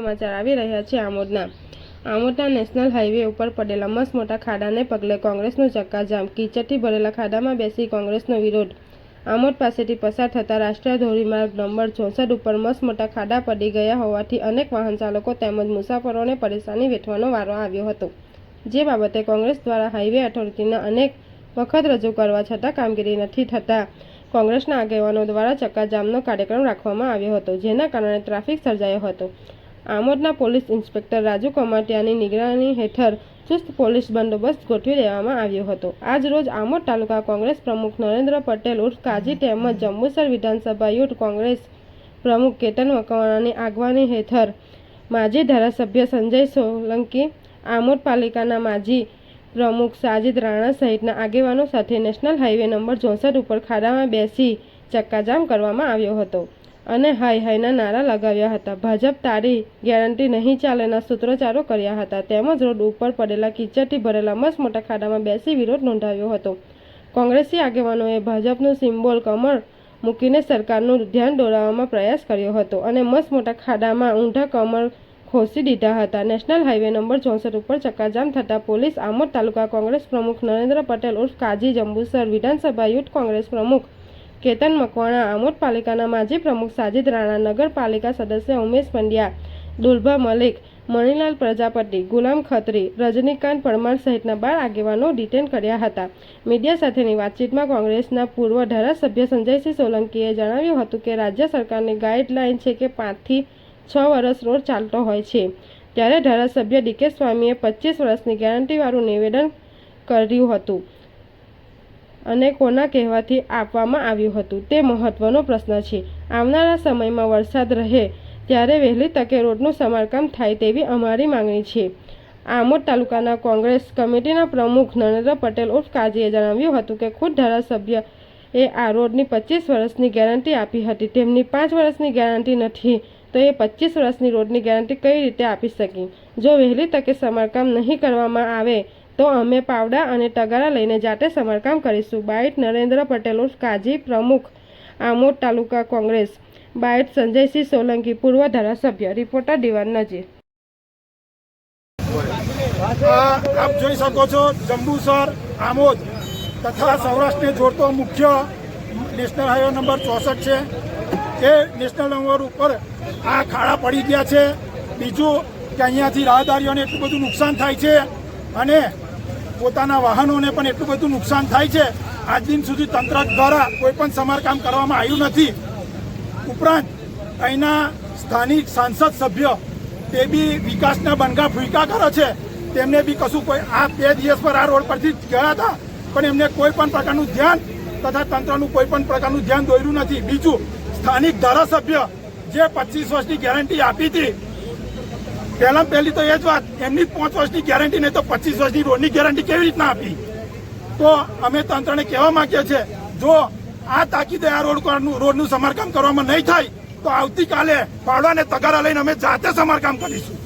સમાચાર આવી રહ્યા છે આમોદના નેશનલ હાઈવે ઉપર પડેલા મસ્ત મોટા ખાડાને પગલે કોંગ્રેસનું ચક્કાજામ। કીચડથી ભરેલા ખાડામાં બેસી કોંગ્રેસનો વિરોધ। આમોદ પાસેથી પસાર થતા રાષ્ટ્રીય ધોરીમાર્ગ નંબર 64 ઉપર મસ્ત મોટા ખાડા પડી ગયા હોવાથી અનેક વાહન ચાલકો તેમજ મુસાફરોને પરેશાની વેઠવાનો વારો આવ્યો હતો, જે બાબતે કોંગ્રેસ દ્વારા હાઈવે ઓથોરિટીને અનેક વખત રજૂ કરવા છતાં કામગીરી નથી થતા કોંગ્રેસના આગેવાનો દ્વારા ચક્કાજામનો કાર્યક્રમ રાખવામાં આવ્યો હતો, જેના કારણે ટ્રાફિક સર્જાયો હતો। આમોદના પોલીસ ઇન્સ્પેક્ટર રાજુ કમાટિયાની નિગરાની હેઠળ ચુસ્ત પોલીસ બંદોબસ્ત ગોઠવી દેવામાં આવ્યો હતો। આજ રોજ આમોદ તાલુકા કોંગ્રેસ પ્રમુખ નરેન્દ્ર પટેલ ઉર્ફ કાજી તેમજ જંબુસર વિધાનસભા યુથ કોંગ્રેસ પ્રમુખ કેતન મકવાણાની આગેવાની હેઠળ માજી ધારાસભ્ય સંજય સોલંકી, આમોદ પાલિકાના માજી પ્રમુખ સાજિદ રાણા સહિતના આગેવાનો સાથે નેશનલ હાઈવે નંબર 64 ઉપર ખાડામાં બેસી ચક્કાજામ કરવામાં આવ્યો હતો અને હાય હાયના નારા લગાવ્યા હતા। ભાજપ તારી ગેરંટી નહીં ચાલેના સૂત્રોચ્ચારો કર્યા હતા તેમજ રોડ ઉપર પડેલા કીચડથી ભરેલા મસ્ત મોટા ખાડામાં બેસી વિરોધ નોંધાવ્યો હતો। કોંગ્રેસી આગેવાનોએ ભાજપનું સિમ્બોલ કમળ મૂકીને સરકારનું ધ્યાન દોરવામાં પ્રયાસ કર્યો હતો અને મસ્ત મોટા ખાડામાં ઊંધા કમળ ખોસી દીધા હતા। નેશનલ હાઈવે નંબર 64 ઉપર ચક્કાજામ થતાં પોલીસ આમોદ તાલુકા કોંગ્રેસ પ્રમુખ નરેન્દ્ર પટેલ ઉર્ફ કાજી, જંબુસર વિધાનસભા યુથ કોંગ્રેસ પ્રમુખ કેતન મકવાણા, આમોદ પાલિકાના માજી પ્રમુખ સાજિદ રાણા, નગરપાલિકા સદસ્ય ઉમેશ પંડ્યા, દુલભા મલિક, મણિલાલ પ્રજાપતિ, ગુલામ ખત્રી, રજનીકાંત પરમાર સહિતના 12 આગેવાનો ડિટેન કર્યા હતા। મીડિયા સાથેની વાતચીતમાં કોંગ્રેસના પૂર્વ ધારાસભ્ય સંજયસિંહ સોલંકીએ જણાવ્યું હતું કે રાજ્ય સરકારની ગાઈડલાઈન છે કે 5 થી 6 વર્ષ રોડ ચાલતો હોય છે, ત્યારે ધારાસભ્ય ડીકે સ્વામીએ 25 વર્ષની ગેરંટીવાળું નિવેદન કર્યું હતું અને કોના કહેવાથી આપવામાં આવ્યું હતું તે મહત્વનો પ્રશ્ન છે। આવનારા સમયમાં વરસાદ રહે ત્યારે વહેલી તકે રોડનું સમારકામ થાય તેવી અમારી માંગણી છે। આમોદ તાલુકાના કોંગ્રેસ કમિટીના પ્રમુખ નરેન્દ્ર પટેલ ઉર્ફ કાજીએ જણાવ્યું હતું કે ખુદ ધારાસભ્ય આ રોડની 25 વર્ષની ગેરંટી આપી હતી, તેમની 5 વર્ષની ગેરંટી નથી તો એ 25 વર્ષની રોડની ગેરંટી કઈ રીતે આપી શકી? જો વહેલી તકે સમારકામ નહીં કરવામાં આવે તો અમે પાવડા અને તગારા લઈને જાતે સમારકામ કરીશું। બાઇટ નરેન્દ્ર પટેલ ઉર્ફ કાજી, પ્રમુખ આમોદ તાલુકા કોંગ્રેસ। બાઇટ સંજયસિંહ સોલંકી, પૂર્વ ધારાસભ્ય। રિપોર્ટર દિવાન નજીર। આપ જોઈ શકો છો જંબુસર, આમોદ તથા સૌરાષ્ટ્રને જોડતો મુખ્ય નેશનલ હાઈવે નંબર 64 છે। એ નેશનલ નંબર ઉપર આ ખાડા પડી ગયા છે। બીજું કે અહીંયાથી રાહદારીઓને એટલું બધું નુકસાન થાય છે અને પોતાના વાહનોને પણ એટલું બધું નુકસાન થાય છે। આજ દિન સુધી તંત્ર દ્વારા કોઈ પણ સમારકામ કરવામાં આવ્યું નથી। ઉપરાંત અહીંના સ્થાનિક સાંસદ સભ્ય તે બી વિકાસના બનગા ફૂંકા કરે છે, તેમને બી કશું કોઈ આ 2 દિવસ પર આ રોડ પરથી ગયા હતા પણ એમને કોઈ પણ પ્રકારનું ધ્યાન તથા તંત્રનું કોઈ પણ પ્રકારનું ધ્યાન દોર્યું નથી। બીજું, સ્થાનિક ધારાસભ્ય જે 25 વર્ષની ગેરંટી આપી હતી, પહેલી તો એ જ વાત, એમની 5 વર્ષની ગેરંટી નહીં તો 25 વર્ષની રોડની ગેરંટી કેવી રીતના આપી? તો અમે તંત્રને કહેવા માંગીએ છીએ, જો આ તાકીદે આ રોડનું સમારકામ કરવામાં નહીં થાય તો આવતીકાલે પાવડા અને તગારા લઈને અમે જાતે સમારકામ કરીશું।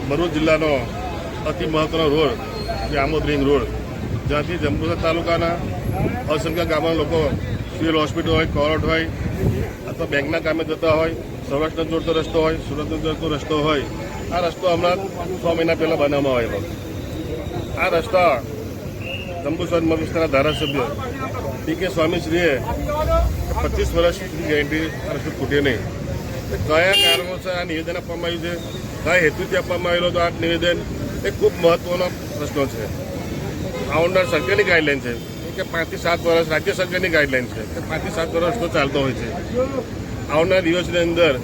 ભરૂચ જિલ્લાનો અતિ મહત્વનો રોડ જે આમોદ રિંગ રોડ, જ્યાંથી જંબુસર તાલુકાના અસંખ્ય ગામના લોકો સિવિલ હોસ્પિટલ હોય, કોર્ટ હોય અથવા બેંકના કામે જતા હોય, સૌરાષ્ટ્રનો જોડતો રસ્તો હોય, સુરતનો જોડતો રસ્તો હોય, આ રસ્તો હમણાં 6 મહિના પહેલાં બનાવવામાં આવેલો। આ રસ્તા જંબુસર વિસ્તારના ધારાસભ્ય ડીકે સ્વામીશ્રીએ 25 વર્ષની ગેરંટી આ રસ્તો ખૂટે નહીં, કયા કારણોસર આ નિવેદન આપવામાં આવ્યું છે, કયા હેતુથી આપવામાં આવેલો તો આ નિવેદન એ ખૂબ મહત્વનો પ્રશ્ન છે। આવનાર સરકારની ગાઈડલાઈન છે કે 5 થી 7 વર્ષ, રાજ્ય સરકારની ગાઈડલાઈન છે કે 5 થી 7 વર્ષ તો ચાલતો હોય છે। આવનાર દિવસની અંદર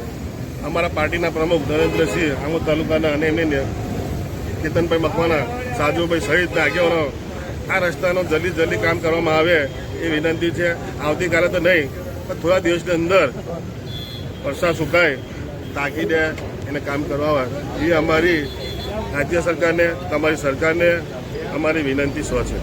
અમારા પાર્ટીના પ્રમુખ નરેન્દ્રસિંહ, આમોદ તાલુકાના અને એમને કેતનભાઈ મકવાણા, સાજુભાઈ સહિતના આગેવાનો આ રસ્તાનો જલ્દી કામ કરવામાં આવે એ વિનંતી છે। આવતીકાલે તો નહીં પણ થોડા દિવસની અંદર વરસાદ સુકાય તાકીદે એને કામ કરવા એ અમારી રાજ્ય સરકારને, તમારી સરકારને અમારી વિનંતી છે।